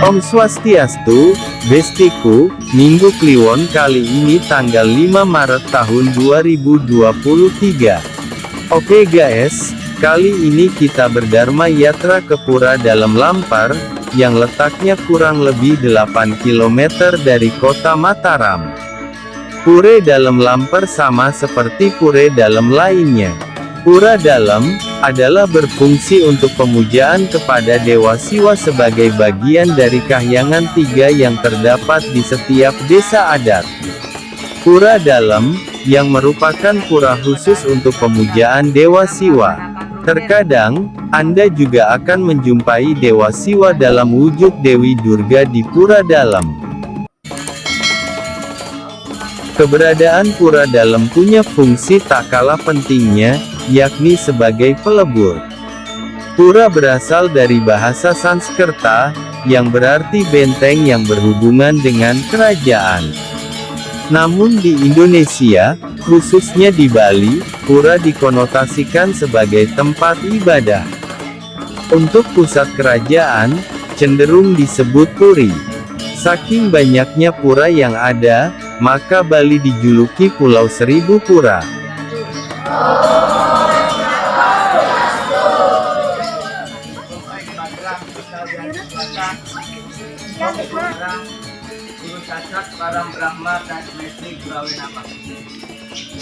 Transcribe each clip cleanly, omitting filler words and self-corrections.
Om Swastiastu, Bestiku, Minggu Kliwon kali ini tanggal 5 Maret tahun 2023. Oke guys, kali ini kita berdharma yatra ke Pura Dalem Lampar, yang letaknya kurang lebih 8 km dari kota Mataram. Pura Dalem Lampar sama seperti Pura Dalem lainnya. Pura Dalem adalah berfungsi untuk pemujaan kepada Dewa Siwa sebagai bagian dari kahyangan 3 yang terdapat di setiap desa adat. Pura Dalem, yang merupakan pura khusus untuk pemujaan Dewa Siwa. Terkadang, Anda juga akan menjumpai Dewa Siwa dalam wujud Dewi Durga di Pura Dalem. Keberadaan Pura Dalem punya fungsi tak kalah pentingnya, yakni sebagai pelebur. Pura berasal dari bahasa Sanskerta, yang berarti benteng yang berhubungan dengan kerajaan. Namun di Indonesia, khususnya di Bali, pura dikonotasikan sebagai tempat ibadah. Untuk pusat kerajaan, cenderung disebut puri. Saking banyaknya pura yang ada, maka Bali dijuluki Pulau Seribu Pura.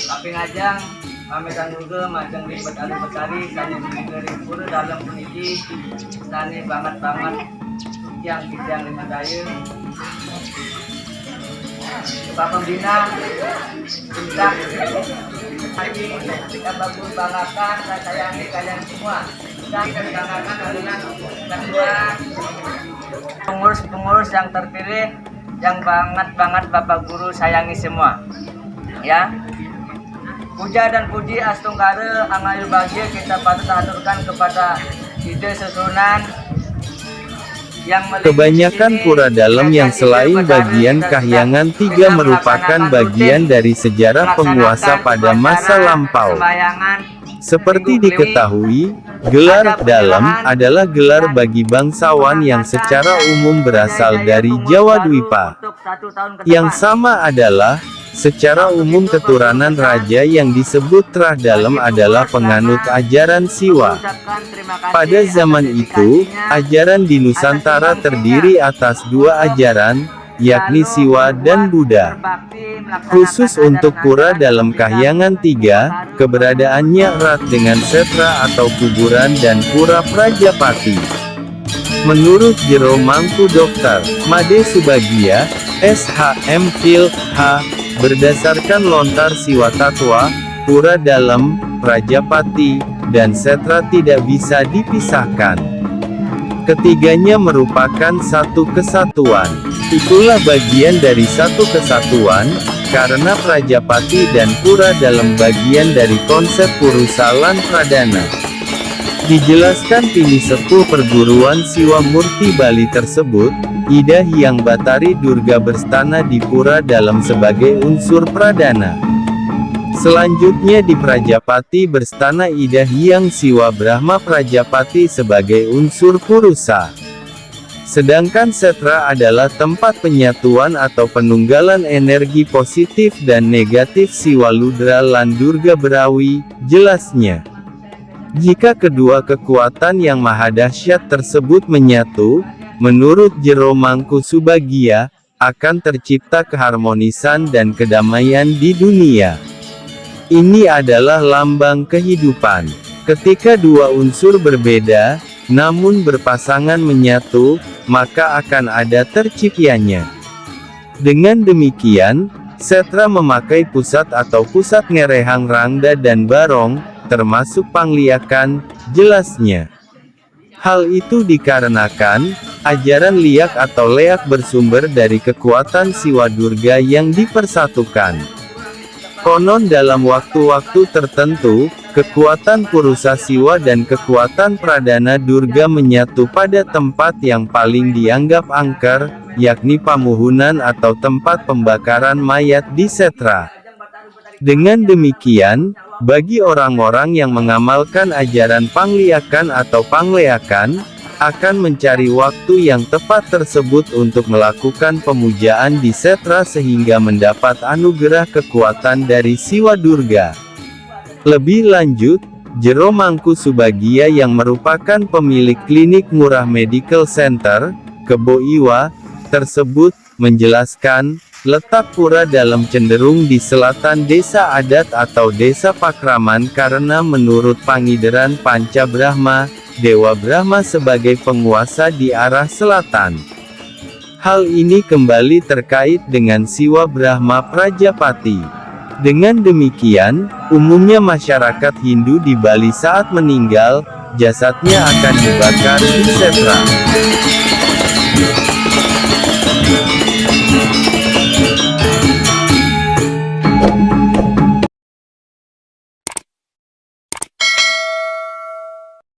Tapi ngajang pameran juga majang ribet alih betari tani dari Pura Dalem puniki tani banget yang bidang lima daya Pak Pembina Indah hari kita bagus banggakan dan sayangi kalian semua dan banggakan adalah kedua pengurus yang terpilih yang banget Bapak Guru sayangi semua ya. Puja dan puji astungkara angayu bahagia kita patut haturkan kepada ide susunan yang kebanyakan Pura Dalem yang selain bagian kahyangan 3 merupakan bagian dari sejarah penguasa pada masa lampau. Seperti diketahui, gelar Dalem adalah gelar bagi bangsawan yang secara umum berasal dari Jawa Dwipa. Yang sama adalah, secara umum keturunan raja yang disebut Trah Dalem adalah penganut ajaran Siwa. Pada zaman itu, ajaran di Nusantara terdiri atas 2 ajaran, yakni Siwa dan Buddha. Khusus untuk Pura Dalem kahyangan 3, keberadaannya erat dengan setra atau kuburan dan Pura Prajapati. Menurut Jero Mangku Dr. Made Subagia, SHM Phil H. Berdasarkan lontar Siwa Tatwa, Pura Dalem, Prajapati, dan setra tidak bisa dipisahkan. Ketiganya merupakan satu kesatuan. Itulah bagian dari satu kesatuan, karena Prajapati dan Pura Dalem bagian dari konsep Purusa lan Pradana. Dijelaskan Pini Sepuh perguruan Siwa Murti Bali tersebut, Ida Hyang Batari Durga berstana di Pura Dalem sebagai unsur pradana. Selanjutnya di Prajapati berstana Ida Hyang Siwa Brahma Prajapati sebagai unsur Purusa. Sedangkan setra adalah tempat penyatuan atau penunggalan energi positif dan negatif Siwa Ludra lan Durga Berawi, jelasnya. Jika kedua kekuatan yang mahadahsyat tersebut menyatu, menurut Jero Mangku Subagia, akan tercipta keharmonisan dan kedamaian di dunia. Ini adalah lambang kehidupan. Ketika dua unsur berbeda, namun berpasangan menyatu, maka akan ada terciptanya. Dengan demikian, setra memakai pusat atau pusat ngerehang rangda dan barong, termasuk pangliakan, jelasnya. Hal itu dikarenakan, ajaran liak atau leak bersumber dari kekuatan Siwa Durga yang dipersatukan. Konon dalam waktu-waktu tertentu, kekuatan Purusa Siwa dan kekuatan Pradana Durga menyatu pada tempat yang paling dianggap angker, yakni pamuhunan atau tempat pembakaran mayat di Setra. Dengan demikian, bagi orang-orang yang mengamalkan ajaran Pangliakan atau Pangleakan, akan mencari waktu yang tepat tersebut untuk melakukan pemujaan di Setra sehingga mendapat anugerah kekuatan dari Siwa Durga. Lebih lanjut, Jero Mangku Subagia yang merupakan pemilik klinik Murah Medical Center, Kebo Iwa, tersebut, menjelaskan, letak pura dalam cenderung di selatan desa adat atau desa Pakraman karena menurut Pangideran Panca Brahma, Dewa Brahma sebagai penguasa di arah selatan. Hal ini kembali terkait dengan Siwa Brahma Prajapati. Dengan demikian, umumnya masyarakat Hindu di Bali saat meninggal, jasadnya akan dibakar di Setra.